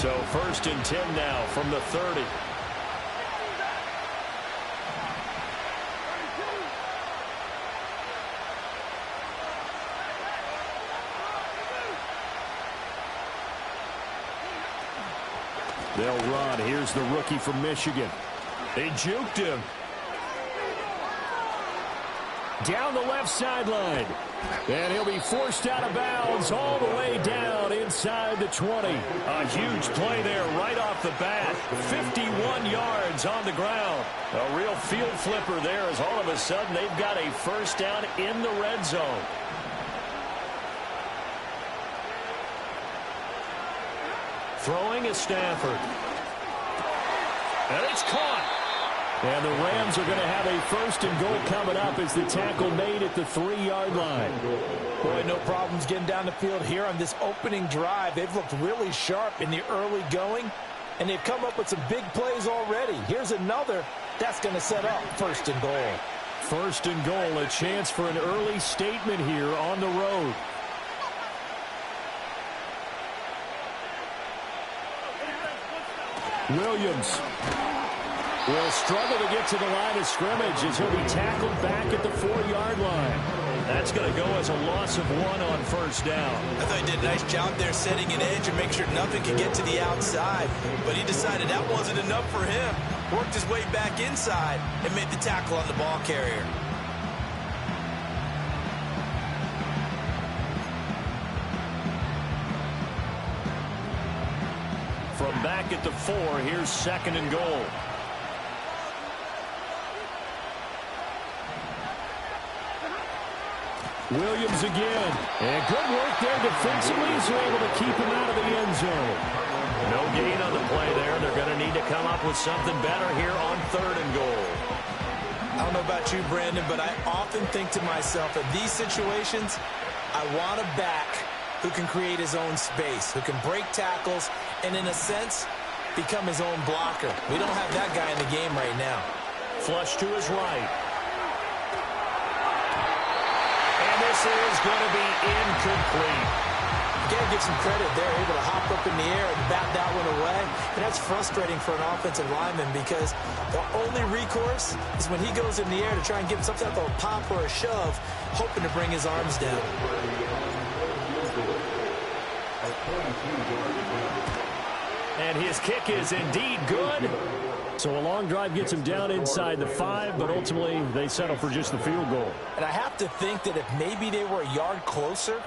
So 1st and 10 now from the 30. They'll run. Here's the rookie from Michigan. They juked him. Down the left sideline. And he'll be forced out of bounds all the way down inside the 20. A huge play there right off the bat. 51 yards on the ground. A real field flipper there as all of a sudden they've got a first down in the red zone. Throwing is Stafford. And it's caught. And the Rams are going to have a 1st and goal coming up as the tackle made at the 3-yard line. Boy, no problems getting down the field here on this opening drive. They've looked really sharp in the early going, and they've come up with some big plays already. Here's another that's going to set up 1st and goal. 1st and goal, a chance for an early statement here on the road. Williams will struggle to get to the line of scrimmage as he'll be tackled back at the 4-yard line. That's going to go as a loss of 1 on 1st down. I thought he did a nice job there setting an edge and make sure nothing could get to the outside. But he decided that wasn't enough for him. Worked his way back inside and made the tackle on the ball carrier. From back at the 4, here's 2nd and goal. Williams again. And good work there defensively as they're able to keep him out of the end zone. No gain on the play there. They're going to need to come up with something better here on 3rd and goal. I don't know about you, Brandon, but I often think to myself, in these situations, I want a back who can create his own space, who can break tackles, and in a sense, become his own blocker. We don't have that guy in the game right now. Flush to his right. And this is going to be incomplete. You got to give some credit. They're able to hop up in the air and bat that one away. And that's frustrating for an offensive lineman because the only recourse is when he goes in the air to try and give some type of a pop or a shove, hoping to bring his arms down. And his kick is indeed good. So a long drive gets him down inside the 5, but ultimately they settle for just the field goal. And I have to think that if maybe they were a yard closer,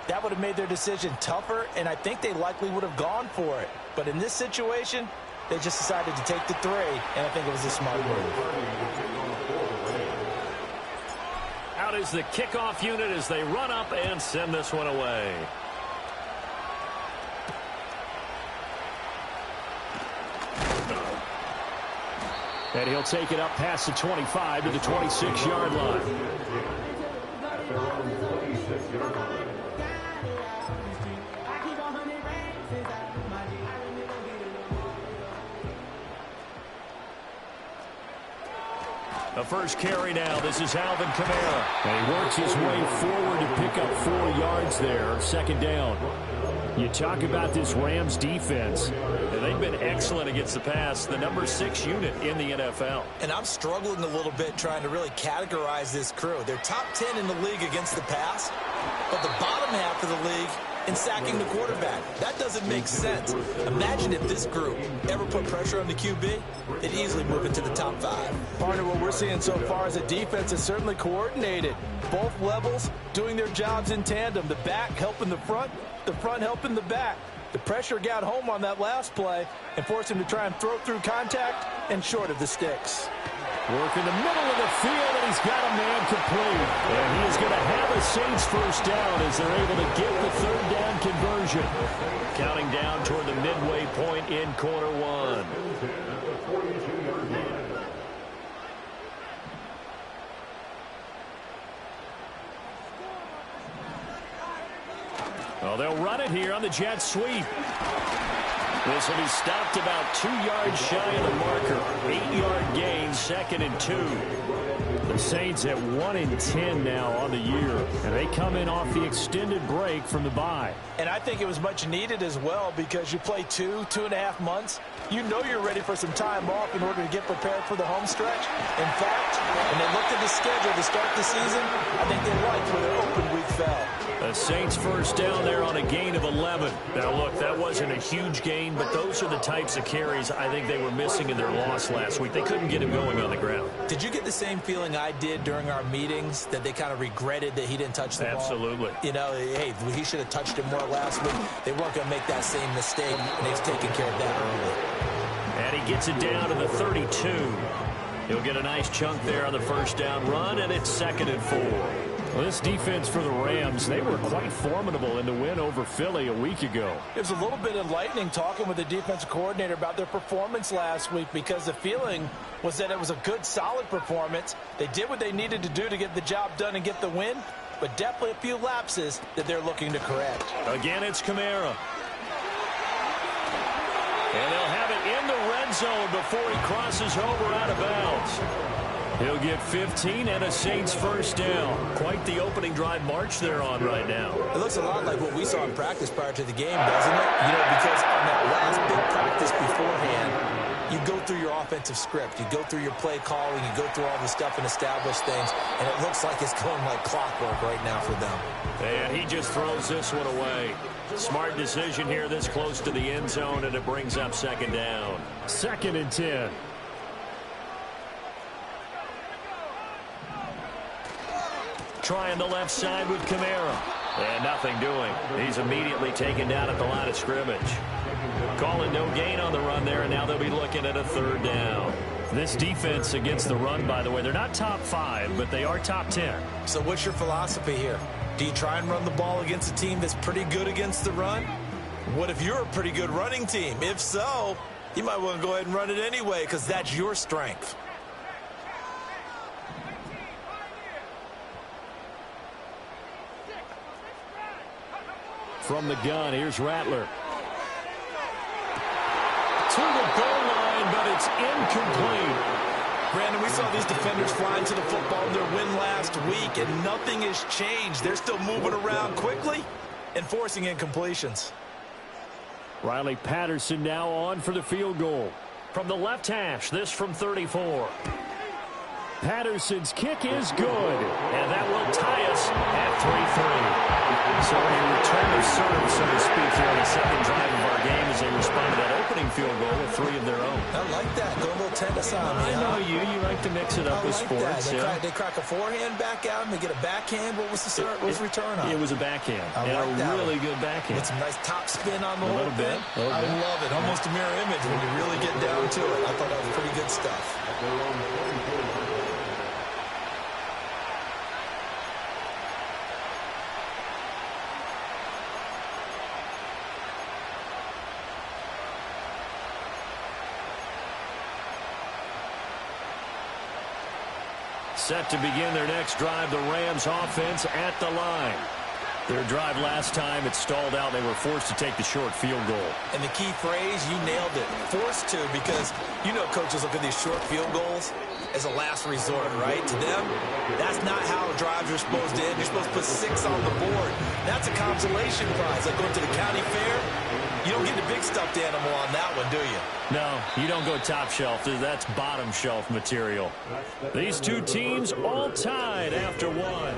that would have made their decision tougher, and I think they likely would have gone for it. But in this situation, they just decided to take the 3, and I think it was a smart move. Out is the kickoff unit as they run up and send this one away. And he'll take it up past the 25 to the 26-yard line. The first carry now. This is Alvin Kamara. And he works his way forward to pick up 4 yards there. 2nd down. You talk about this Rams defense. They've been excellent against the pass. The number 6 unit in the NFL. And I'm struggling a little bit trying to really categorize this crew. They're top 10 in the league against the pass, but the bottom half of the league in sacking the quarterback. That doesn't make sense. Imagine if this group ever put pressure on the QB, they'd easily move into the top 5. Partner, what we're seeing so far is a defense is certainly coordinated. Both levels doing their jobs in tandem. The back helping the front helping the back. The pressure got home on that last play and forced him to try and throw through contact and short of the sticks. Work in the middle of the field, and he's got a man complete. And he is going to have a Saints first down as they're able to get the 3rd down conversion. Counting down toward the midway point in quarter 1. Well, they'll run it here on the jet sweep. This will be stopped about 2 yards shy of the marker. 8-yard gain, 2nd and 2. The Saints at 1-10 now on the year, and they come in off the extended break from the bye. And I think it was much needed as well because you play 2.5 months. You know you're ready for some time off in order to get prepared for the home stretch. In fact, when they looked at the schedule to start the season, I think they liked where their open week fell. The Saints first down there on a gain of 11. Now, look, that wasn't a huge gain, but those are the types of carries I think they were missing in their loss last week. They couldn't get him going on the ground. Did you get the same feeling I did during our meetings, that they kind of regretted that he didn't touch the ball? Absolutely. You know, hey, he should have touched it more last week. They weren't going to make that same mistake, and they've taken care of that early. And he gets it down to the 32. He'll get a nice chunk there on the first down run, and it's 2nd and 4. Well, this defense for the Rams, they were quite formidable in the win over Philly a week ago. It was a little bit enlightening talking with the defensive coordinator about their performance last week because the feeling was that it was a good, solid performance. They did what they needed to do to get the job done and get the win, but definitely a few lapses that they're looking to correct. Again, it's Kamara. And they'll have it in the red zone before he crosses over out of bounds. He'll get 15 and a Saints first down. Quite the opening drive march they're on right now. It looks a lot like what we saw in practice prior to the game, doesn't it? You know, because on that last big practice beforehand, you go through your offensive script. You go through your play calling. You go through all the stuff and establish things. And it looks like it's going like clockwork right now for them. And he just throws this one away. Smart decision here this close to the end zone, and it brings up 2nd down. 2nd and 10. Trying the left side with Kamara. And nothing doing. He's immediately taken down at the line of scrimmage. Calling no gain on the run there, and now they'll be looking at a 3rd down. This defense against the run, by the way, they're not top 5, but they are top 10. So what's your philosophy here? Do you try and run the ball against a team that's pretty good against the run? What if you're a pretty good running team? If so, you might want to go ahead and run it anyway because that's your strength. From the gun, here's Rattler. To the goal line, but it's incomplete. Brandon, we saw these defenders flying to the football in their win last week, and nothing has changed. They're still moving around quickly and forcing incompletions. Riley Patterson now on for the field goal. From the left hash, this from 34. Patterson's kick is good, and that will tie us at 3-3. So a return of serve, so to speak, here on the second drive of our game as they respond to that opening field goal with 3 of their own. I like that. Go a little tennis on me. I know you. You like to mix it up with sports. They crack a forehand back out, and they get a backhand. What was the return on? It was a backhand. I like that. A really good backhand. With some nice top spin on the whole thing. I love it. Almost a mirror image when you really get down to it. I thought that was pretty good stuff. Set to begin their next drive, the Rams offense at the line. Their drive last time, it stalled out. They were forced to take the short field goal. And the key phrase, you nailed it. Forced to, because you know coaches look at these short field goals as a last resort, right? To them, that's not how drives are supposed to end. You're supposed to put 6 on the board. That's a consolation prize. Like going to the county fair, you don't get the big stuffed animal on that one, do you? No, you don't go top shelf. That's bottom shelf material. These two teams all tied after 1.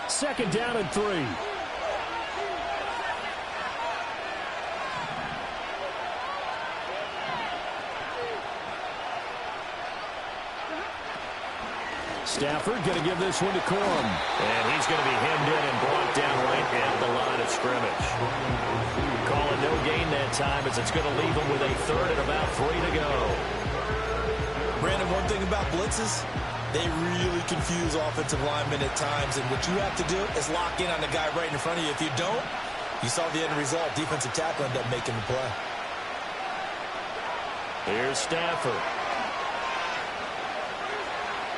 2nd down and 3. Stafford going to give this one to Corum. And he's going to be hemmed in and brought down right at the line of scrimmage. Calling no gain that time as it's going to leave him with a 3rd and about 3 to go. Brandon, one thing about blitzes, they really confuse offensive linemen at times. And what you have to do is lock in on the guy right in front of you. If you don't, you saw the end result. Defensive tackle ended up making the play. Here's Stafford.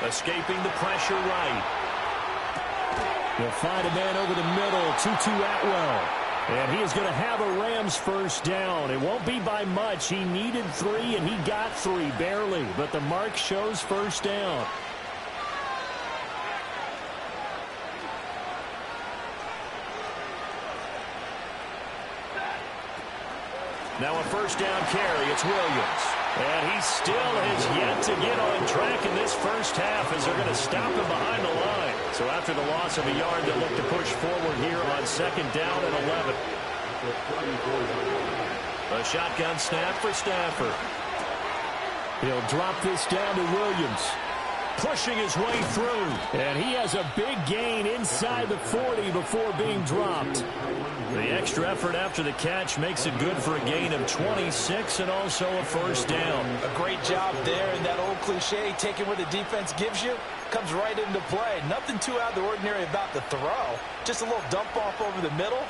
Escaping the pressure right. They'll find a man over the middle. Tutu Atwell. And he is going to have a Rams first down. It won't be by much. He needed 3, and he got 3, barely. But the mark shows first down. Now a first down carry. It's Williams. And he still has yet to get on track in this first half as they're going to stop him behind the line. So after the loss of a yard, they'll look to push forward here on second down and 11. A shotgun snap for Stafford. He'll drop this down to Williams. Pushing his way through. And he has a big gain inside the 40 before being dropped. The extra effort after the catch makes it good for a gain of 26 and also a first down. A great job there, and that old cliche, taking what the defense gives you, comes right into play. Nothing too out of the ordinary about the throw. Just a little dump off over the middle.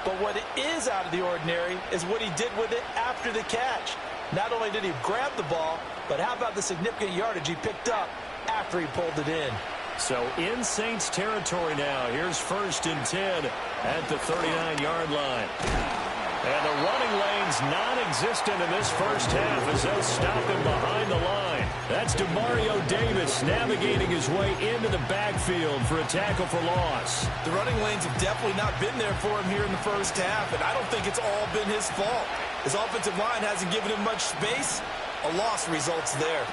But what is out of the ordinary is what he did with it after the catch. Not only did he grab the ball, but how about the significant yardage he picked up after he pulled it in. So in Saints territory now. Here's first and 10 at the 39-yard line. And the running lane's non-existent in this first half as they'll stop him behind the line. That's Demario Davis navigating his way into the backfield for a tackle for loss. The running lanes have definitely not been there for him here in the first half, and I don't think it's all been his fault. His offensive line hasn't given him much space. A loss results there.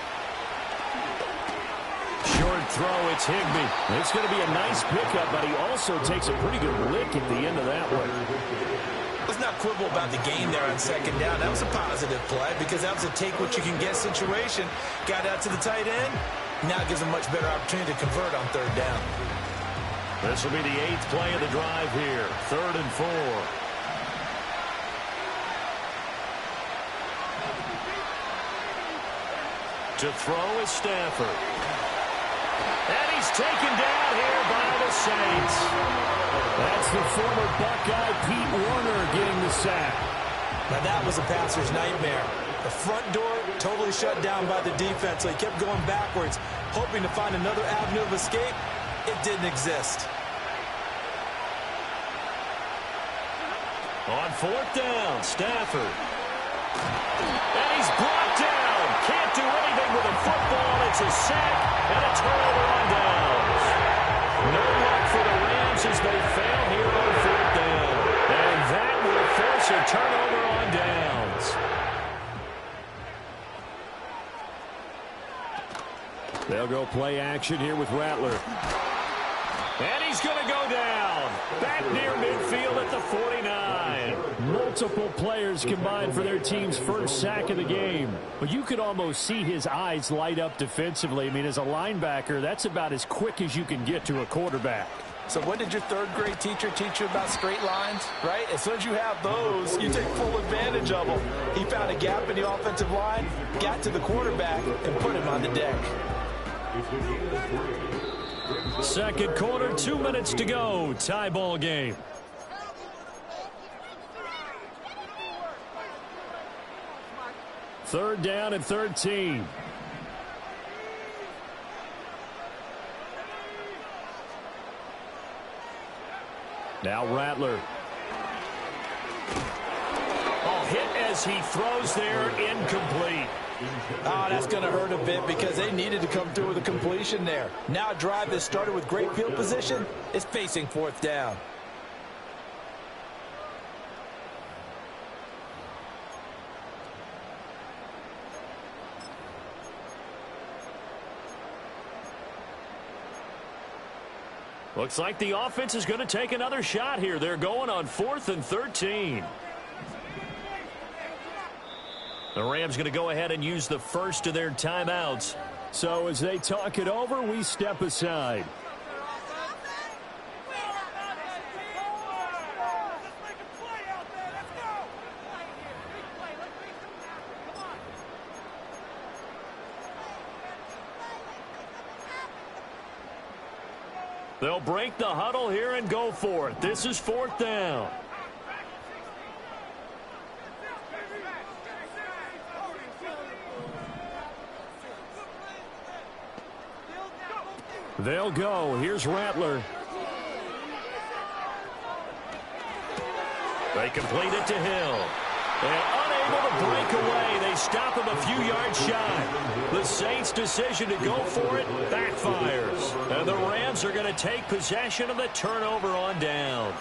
Short throw, it's Higbee. It's going to be a nice pickup, but he also takes a pretty good lick at the end of that one. Let's not quibble about the gain there on second down. That was a positive play because that was a take-what-you-can-get situation. Got out to the tight end. Now gives him much better opportunity to convert on third down. This will be the 8th play of the drive here. 3rd and 4. To throw is Stafford. And he's taken down here by the Saints. That's the former Buckeye Pete Warner getting the sack. Now that was a passer's nightmare. The front door totally shut down by the defense, so he kept going backwards, hoping to find another avenue of escape. It didn't exist. On 4th down, Stafford. And he's brought down. Can't do anything with a football. It's a sack and a turnover on downs. No luck for the Rams as they fail here on 4th down. And that will force a turnover on downs. They'll go play action here with Rattler. And he's going to go down. Back near midfield at the 49. Multiple players combined for their team's first sack of the game. But you could almost see his eyes light up defensively. I mean, as a linebacker, that's about as quick as you can get to a quarterback. So what did your third-grade teacher teach you about straight lines, right? As soon as you have those, you take full advantage of them. He found a gap in the offensive line, got to the quarterback, and put him on the deck. Second quarter, 2 minutes to go. Tie ball game. Third down and 13. Now Rattler. Oh, hit as he throws there, incomplete. Oh, that's going to hurt a bit because they needed to come through with a completion there. Now a drive that started with great field position is facing 4th down. Looks like the offense is going to take another shot here. They're going on 4th and 13. The Rams going to go ahead and use the first of their timeouts. So as they talk it over, we step aside. They'll break the huddle here and go for it. This is 4th down. They'll go. Here's Rattler. They complete it to Hill. And unable to break away, they stop him a few yards shy. The Saints' decision to go for it backfires. And the Rams are going to take possession of the turnover on downs.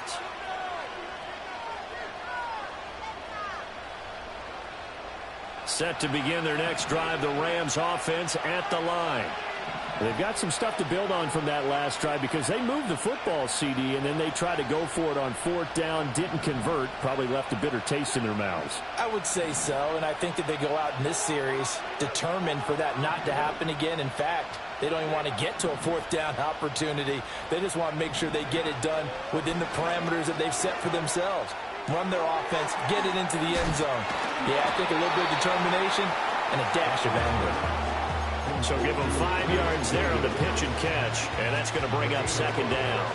Set to begin their next drive, the Rams offense at the line. They've got some stuff to build on from that last drive because they moved the football, CD, and then they tried to go for it on fourth down, didn't convert, probably left a bitter taste in their mouths. I would say so, and I think that they go out in this series determined for that not to happen again. In fact, they don't even want to get to a fourth down opportunity. They just want to make sure they get it done within the parameters that they've set for themselves. Run their offense, get it into the end zone. Yeah, I think a little bit of determination and a dash of anger. So give them 5 yards there on the pitch and catch, and that's going to bring up second down.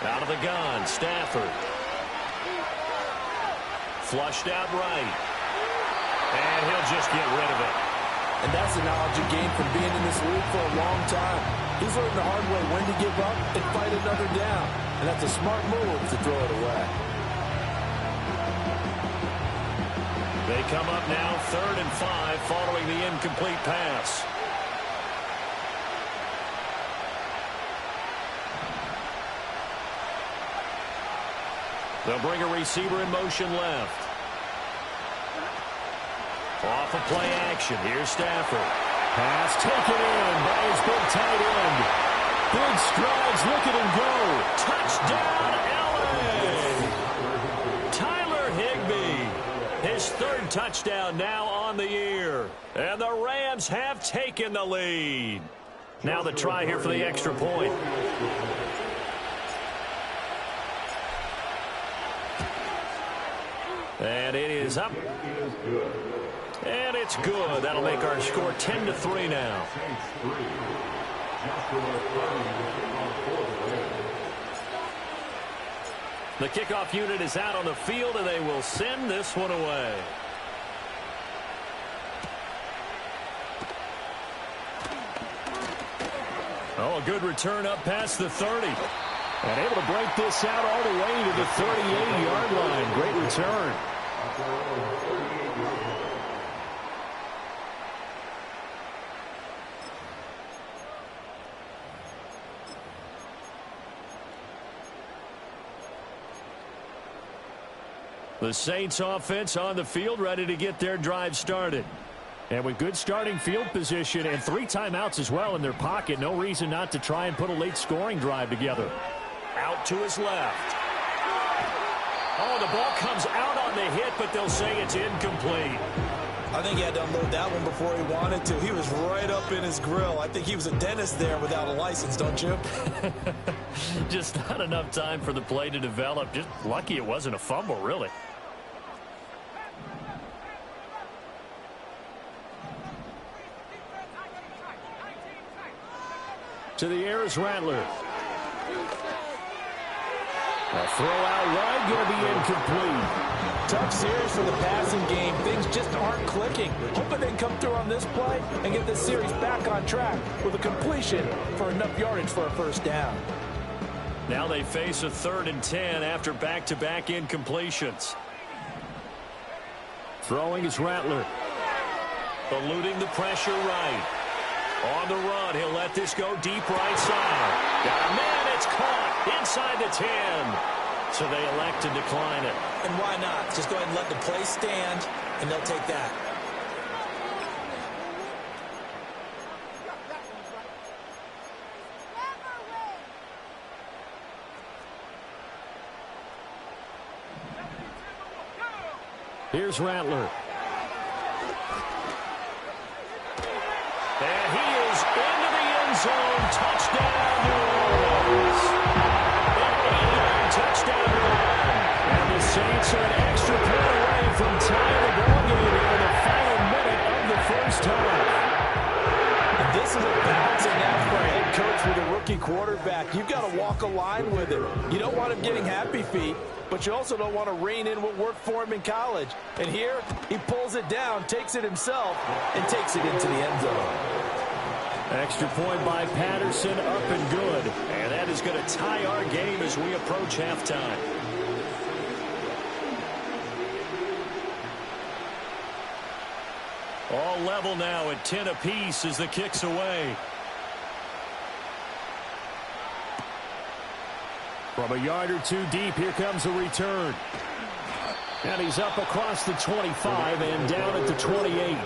Out of the gun, Stafford. Flushed out right. And he'll just get rid of it. And that's the knowledge you gain from being in this league for a long time. He's learned the hard way when to give up and fight another down. And that's a smart move to throw it away. They come up now 3rd and 5 following the incomplete pass. They'll bring a receiver in motion left. Off of play action. Here's Stafford. Pass taken in by his big tight end. Big strides, look at him go. Touchdown, LA! Tyler Higbee. His 3rd touchdown now on the year. And the Rams have taken the lead. Now the try here for the extra point. And it is up. And it's good. That'll make our score 10-3 now. The kickoff unit is out on the field, and they will send this one away. Oh, a good return up past the 30. And able to break this out all the way to the 38-yard line. Great return. The Saints offense on the field, ready to get their drive started. And with good starting field position and 3 timeouts as well in their pocket, no reason not to try and put a late scoring drive together. Out to his left. Oh, the ball comes out on the hit, but they'll say it's incomplete. I think he had to unload that one before he wanted to. He was right up in his grill. I think he was a dentist there without a license, don't you? Just not enough time for the play to develop. Just lucky it wasn't a fumble, really. To the air is Rattler. A throw out wide, going to be incomplete. Tough series for the passing game. Things just aren't clicking. Hoping they can come through on this play and get this series back on track with a completion for enough yardage for a first down. Now they face a 3rd and 10 after back-to-back incompletions. Throwing is Rattler. Eluding the pressure right. On the run, he'll let this go deep right side. Got a man, it's caught inside the 10. So they elect to decline it. And why not? Just go ahead and let the play stand, and they'll take that. Here's Rattler. And he is into the end zone. Touchdown, New Orleans. An 8-yard touchdown run. And the Saints are an extra point away from tying the ball game here in the final minute of the first half. And this is a balancing act for a head coach with a rookie rookie quarterback. You've got to walk a line with him. You don't want him getting happy feet, but you also don't want to rein in what worked for him in college. And here, he pulls it down, takes it himself, and takes it into the end zone. Extra point by Patterson, up and good. And that is going to tie our game as we approach halftime. All level now at 10 apiece as the kick's away. From a yard or two deep, here comes a return. And he's up across the 25 and down at the 28.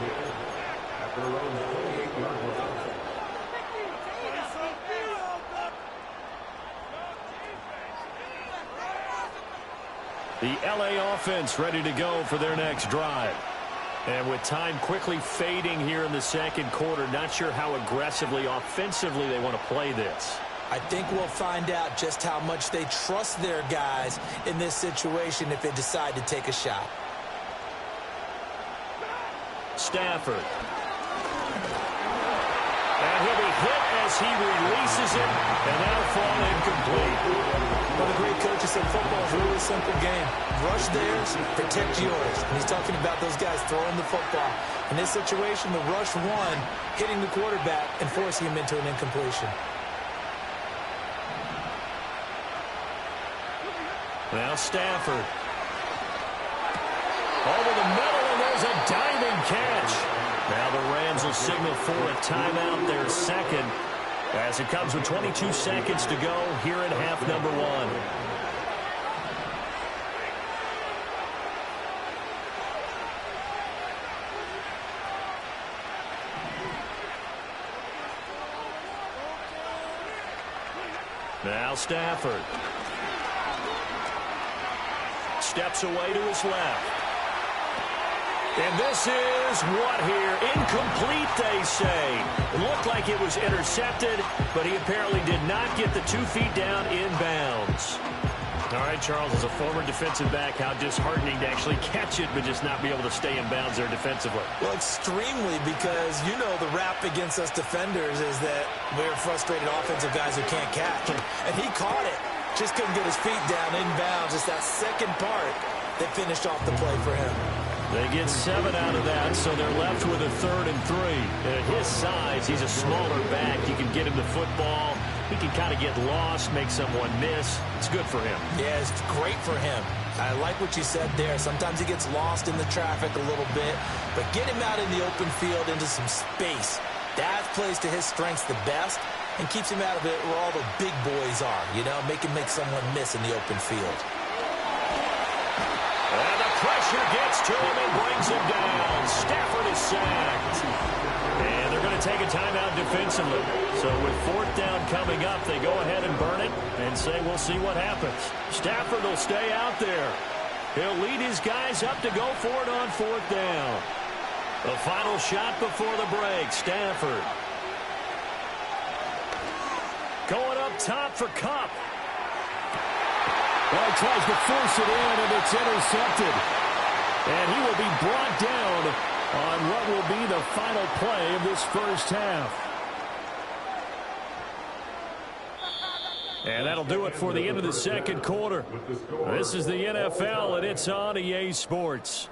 The LA offense ready to go for their next drive. And with time quickly fading here in the second quarter, not sure how aggressively, offensively they want to play this. I think we'll find out just how much they trust their guys in this situation if they decide to take a shot. Stafford. And he'll be hit as he releases it, and that'll fall incomplete. One of the great coaches said football is a really simple game. Rush theirs, protect yours. And he's talking about those guys throwing the football. In this situation, the rush one, hitting the quarterback and forcing him into an incompletion. Now Stafford. Over the middle, and there's a diving catch. Now the Rams will signal for a timeout, their second, as it comes with 22 seconds to go here in half number one. Now Stafford. Steps away to his left. And this is what here? Incomplete, they say. It looked like it was intercepted, but he apparently did not get the 2 feet down in bounds. All right, Charles, as a former defensive back, how disheartening to actually catch it, but just not be able to stay in bounds there defensively. Well, extremely, because you know the rap against us defenders is that we're frustrated offensive guys who can't catch. And he caught it. Just couldn't get his feet down in bounds. It's that second part that finished off the play for him. They get 7 out of that, so they're left with a 3rd and 3. And at his size, he's a smaller back. You can get him the football. He can kind of get lost, make someone miss. It's good for him. Yeah, it's great for him. I like what you said there. Sometimes he gets lost in the traffic a little bit, but get him out in the open field into some space. That plays to his strengths the best and keeps him out of it where all the big boys are, you know, make someone miss in the open field. And the pressure gets to him and brings him down. Stafford is sacked. And they're going to take a timeout defensively. So with 4th down coming up, they go ahead and burn it and say we'll see what happens. Stafford will stay out there. He'll lead his guys up to go for it on 4th down. The final shot before the break, Stafford. Going up top for Kupp. Well, he tries to force it in, and it's intercepted. And he will be brought down on what will be the final play of this first half. And that'll do it for the end of the second quarter. This is the NFL, and it's on EA Sports.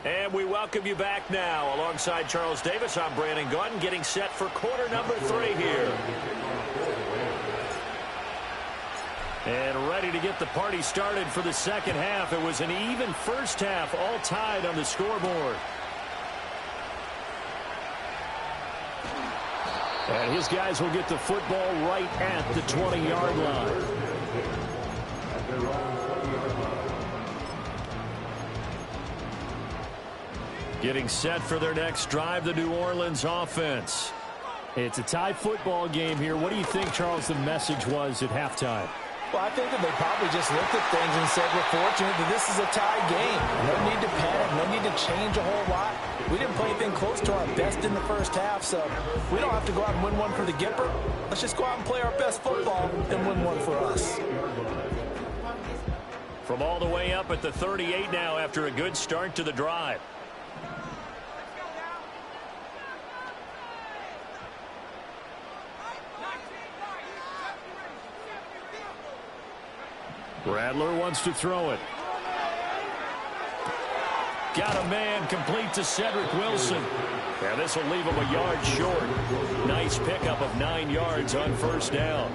And we welcome you back now. Alongside Charles Davis, I'm Brandon Gaudin, getting set for quarter number 3 here. And ready to get the party started for the second half. It was an even first half, all tied on the scoreboard. And his guys will get the football right at the 20-yard line. Getting set for their next drive, the New Orleans offense. It's a tie football game here. What do you think, Charles, the message was at halftime? Well, I think that they probably just looked at things and said, we're fortunate that this is a tie game. No need to panic, no need to change a whole lot. We didn't play anything close to our best in the first half, so we don't have to go out and win one for the Gipper. Let's just go out and play our best football and win one for us. From all the way up at the 38 now after a good start to the drive. Rattler wants to throw it. Got a man complete to Cedric Wilson. Yeah, this will leave him a yard short. Nice pickup of 9 yards on first down.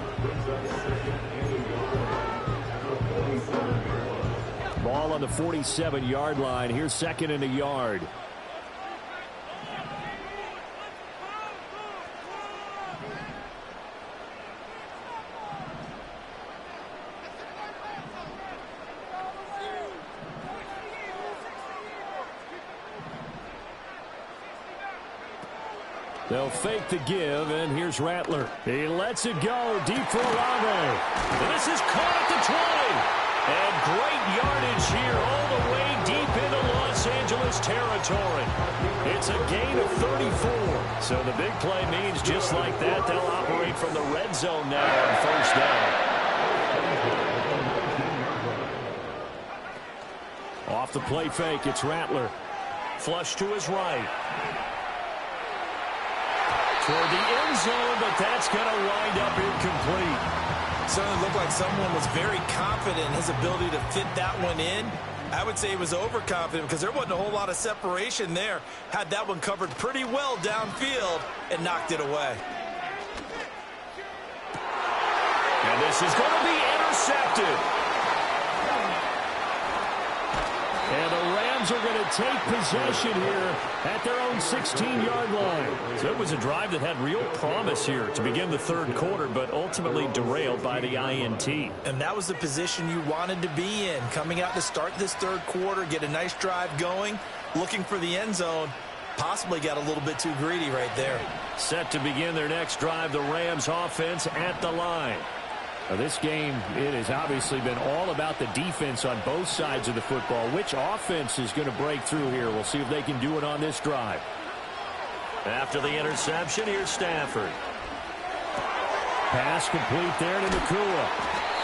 Ball on the 47-yard line. Here's second and a yard. They'll fake the give, and here's Rattler. He lets it go deep for Olave. This is caught at the 20. And great yardage here all the way deep into Los Angeles territory. It's a gain of 34. So the big play means just like that, they'll operate from the red zone now on first down. Off the play fake, it's Rattler. Flush to his right. Toward the end zone, but that's going to wind up incomplete. Certainly looked like someone was very confident in his ability to fit that one in. I would say he was overconfident because there wasn't a whole lot of separation there. Had that one covered pretty well downfield and knocked it away. And this is going to be intercepted. And the Rams are going to take possession here at their own 16-yard line. So it was a drive that had real promise here to begin the third quarter, but ultimately derailed by the INT. And that was the position you wanted to be in. Coming out to start this third quarter, get a nice drive going, looking for the end zone. Possibly got a little bit too greedy right there. Set to begin their next drive, the Rams offense at the line. Now this game, it has obviously been all about the defense on both sides of the football. Which offense is going to break through here? We'll see if they can do it on this drive. After the interception, here's Stafford. Pass complete there to Nakua.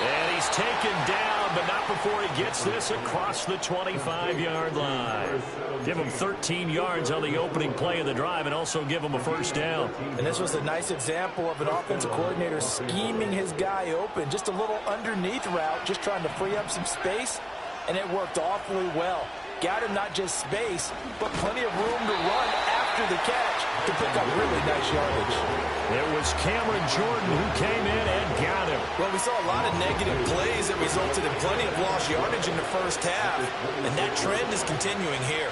And he's taken down, but not before he gets this across the 25-yard line. Give him 13 yards on the opening play of the drive and also give him a first down. And this was a nice example of an offensive coordinator scheming his guy open. Just a little underneath route, just trying to free up some space, and it worked awfully well. Got him not just space, but plenty of room to run after the catch to pick up really nice yardage. It was Cameron Jordan who came in and got him. Well, we saw a lot of negative plays that resulted in plenty of lost yardage in the first half, and that trend is continuing here.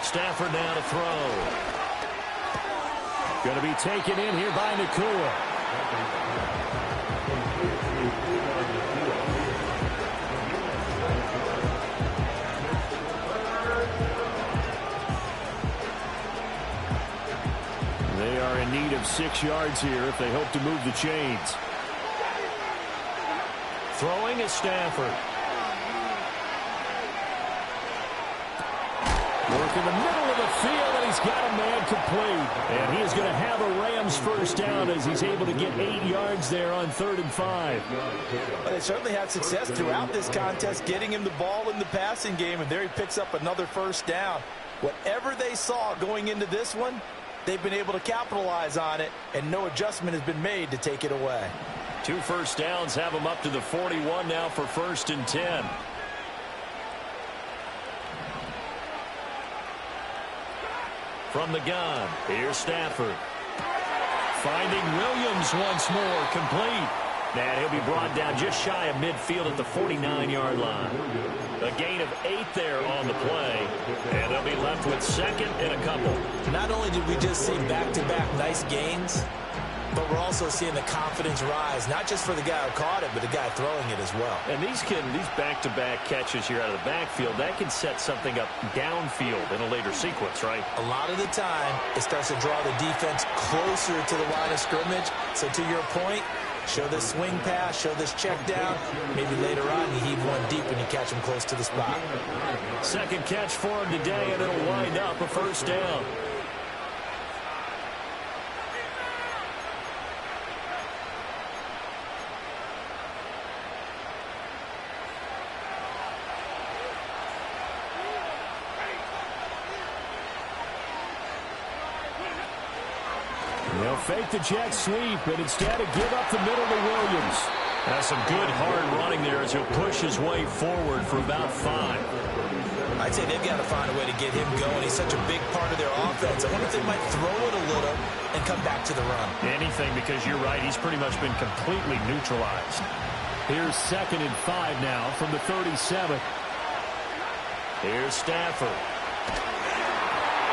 Stafford now to throw. Going to be taken in here by Nakua. They are in need of 6 yards here if they hope to move the chains. Throwing is Stafford. Work in the middle of the field, and he's got a man complete. And he is going to have a Rams first down as he's able to get 8 yards there on 3rd and 5. But they certainly had success throughout this contest, getting him the ball in the passing game, and there he picks up another first down. Whatever they saw going into this one, they've been able to capitalize on it, and no adjustment has been made to take it away. 2 first downs have him up to the 41 now for 1st and 10. From the gun, here's Stafford. Finding Williams once more, complete. And he'll be brought down just shy of midfield at the 49-yard line. A gain of 8 there on the play, and they'll be left with 2nd and a couple. Not only did we just see back-to-back nice gains, but we're also seeing the confidence rise, not just for the guy who caught it, but the guy throwing it as well. And these back-to-back catches here out of the backfield, that can set something up downfield in a later sequence, right? A lot of the time, it starts to draw the defense closer to the line of scrimmage. So to your point, show this swing pass, show this check down. Maybe later on you heave one deep and you catch him close to the spot. 2nd catch for him today, and it'll wind up a first down. fake the jet sweep, and instead of give up the middle to Williams. That's some good hard running there as he'll push his way forward for about 5. I'd say they've got to find a way to get him going. He's such a big part of their offense. I wonder if they might throw it a little and come back to the run. Anything, because you're right. He's pretty much been completely neutralized. Here's 2nd and 5 now from the 37. Here's Stafford.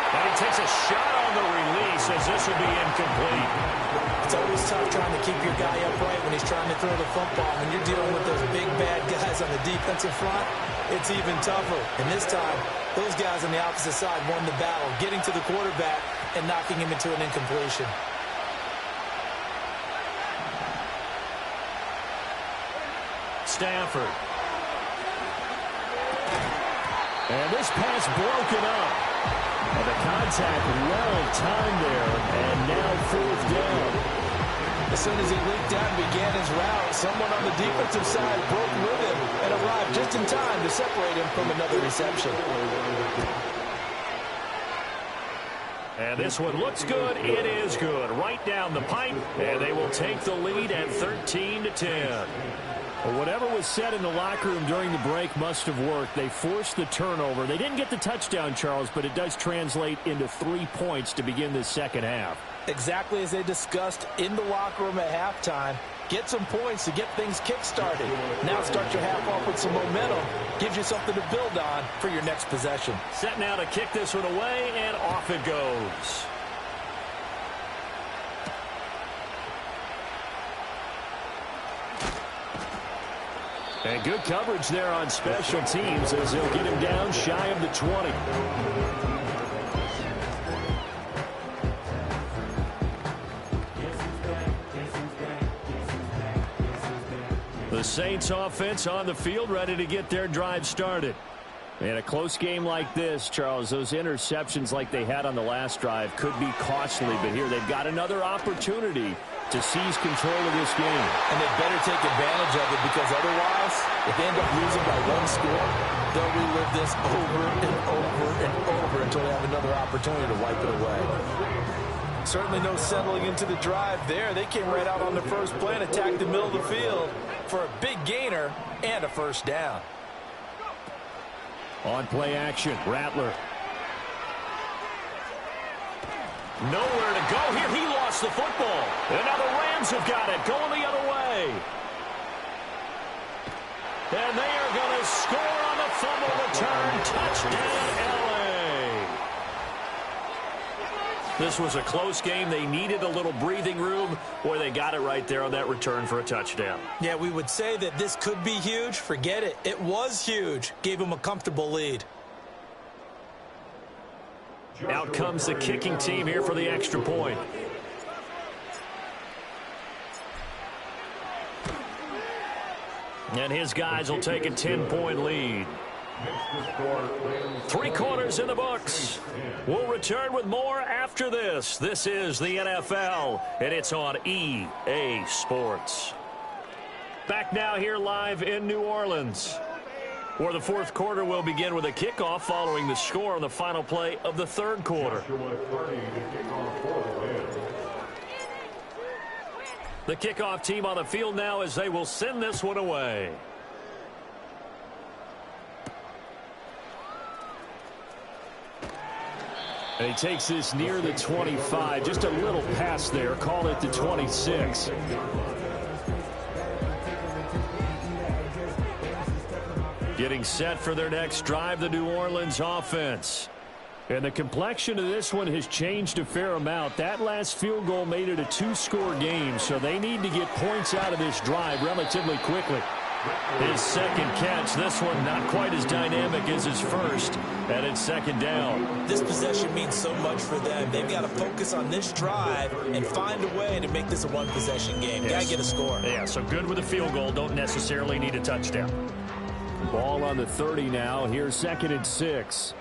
And he takes a shot on the release as this will be incomplete. It's always tough trying to keep your guy upright when he's trying to throw the football. When you're dealing with those big, bad guys on the defensive front, it's even tougher. And this time, those guys on the opposite side won the battle, getting to the quarterback and knocking him into an incompletion. Stafford. And this pass broken up. And the contact well timed there, and now 4th down. As soon as he leaped out and began his route, someone on the defensive side broke with him and arrived just in time to separate him from another reception. And this one looks good. It is good. Right down the pipe, and they will take the lead at 13-10. Whatever was said in the locker room during the break must have worked. They forced the turnover. They didn't get the touchdown, Charles, but it does translate into 3 points to begin the second half. Exactly as they discussed in the locker room at halftime. Get some points to get things kick-started. Now start your half off with some momentum. Gives you something to build on for your next possession. Set now to kick this one away, and off it goes. And good coverage there on special teams as they'll get him down shy of the 20. The Saints offense on the field, ready to get their drive started. In a close game like this, Charles, those interceptions like they had on the last drive could be costly, but here they've got another opportunity to seize control of this game. And they better take advantage of it, because otherwise, if they end up losing by 1 score, they'll relive this over and over and over until they have another opportunity to wipe it away. Certainly no settling into the drive there. They came right out on the first play and attacked the middle of the field for a big gainer and a 1st down. On play action, Rattler. Nowhere to go here. He lost the football. And now the Rams have got it, going the other way. And they are going to score on the fumble return. Touchdown, LA. This was a close game. They needed a little breathing room. Boy, they got it right there on that return for a touchdown. Yeah, we would say that this could be huge. Forget it. It was huge. Gave them a comfortable lead. Out comes the kicking team here for the extra point. And his guys will take a 10-point lead. 3 quarters in the books. We'll return with more after this. This is the NFL, and it's on EA Sports. Back now here live in New Orleans, where the 4th quarter will begin with a kickoff following the score on the final play of the 3rd quarter. The kickoff team on the field now as they will send this one away. And he takes this near the 25. Just a little pass there. Call it the 26. Getting set for their next drive, the New Orleans offense. And the complexion of this one has changed a fair amount. That last field goal made it a 2-score game, so they need to get points out of this drive relatively quickly. His 2nd catch, this one not quite as dynamic as his first, and it's 2nd down. This possession means so much for them. They've got to focus on this drive and find a way to make this a 1-possession game. Yes. Got to get a score. Yeah, so good with a field goal. Don't necessarily need a touchdown. Ball on the 30 now. Here's 2nd and 6.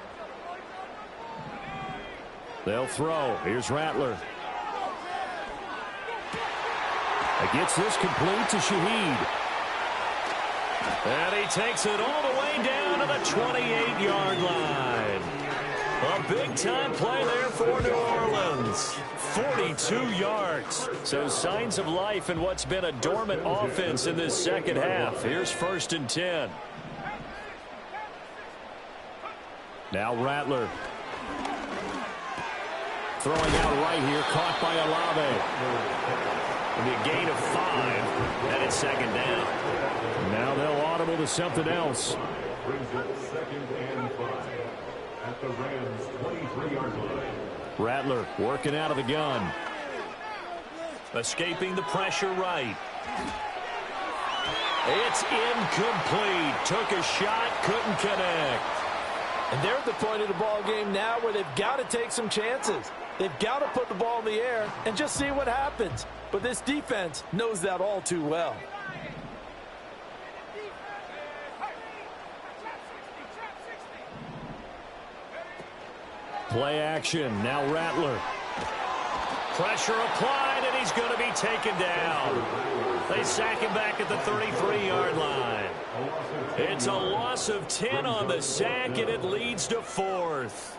They'll throw. Here's Rattler. He gets this complete to Shaheed. And he takes it all the way down to the 28-yard line. A big-time play there for New Orleans. 42 yards. So signs of life in what's been a dormant offense in this second half. Here's 1st and 10. Now Rattler. Throwing out right here, caught by Olave. It'll be a gain of 5, and it's 2nd down. Now they'll audible to something else. Brings up 2nd and 5 at the Rams' 23-yard line. Rattler working out of the gun. Escaping the pressure right. It's incomplete. Took a shot, couldn't connect. And they're at the point of the ball game now where they've got to take some chances. They've got to put the ball in the air and just see what happens. But this defense knows that all too well. Play action. Now Rattler. Pressure applied, and he's going to be taken down. They sack him back at the 33-yard line. It's a loss of 10 on the sack, and it leads to 4th.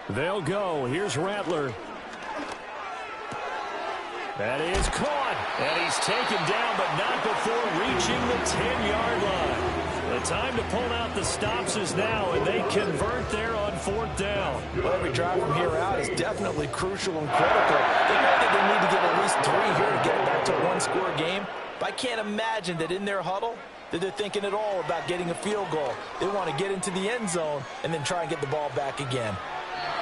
They'll go. Here's Rattler. That is caught. And he's taken down, but not before reaching the 10-yard line. The time to pull out the stops is now, and they convert there on 4th down. Well, every drive from here out is definitely crucial and critical. They know that they need to get at least 3 here to get it back to a one-score game. But I can't imagine that in their huddle that they're thinking at all about getting a field goal. They want to get into the end zone and then try and get the ball back again.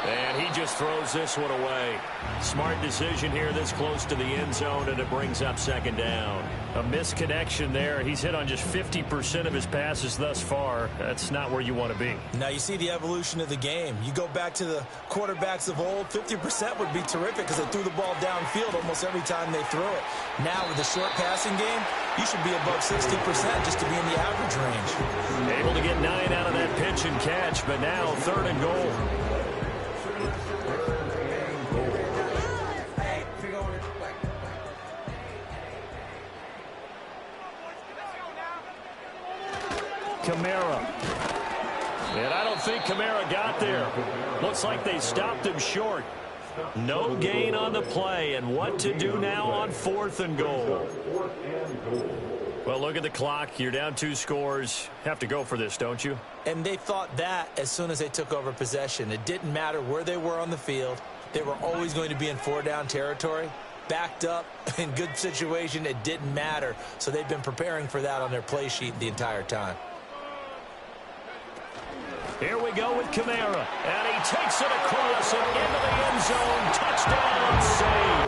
And he just throws this one away. Smart decision here this close to the end zone, and it brings up 2nd down. A misconnection there. He's hit on just 50% of his passes thus far. That's not where you want to be. Now you see the evolution of the game. You go back to the quarterbacks of old, 50% would be terrific because they threw the ball downfield almost every time they threw it. Now with the short passing game, you should be above 60% just to be in the average range. Able to get 9 out of that pitch and catch, but now 3rd and goal. Kamara. And I don't think Kamara got there. Looks like they stopped him short. No gain on the play, and what to do now on 4th and goal. Well, look at the clock. You're down 2 scores. Have to go for this, don't you? And they thought that as soon as they took over possession. It didn't matter where they were on the field. They were always going to be in 4-down territory. Backed up, in good situation, it didn't matter. So they've been preparing for that on their play sheet the entire time. Here we go with Kamara. And he takes it across and into the end zone. Touchdown, save.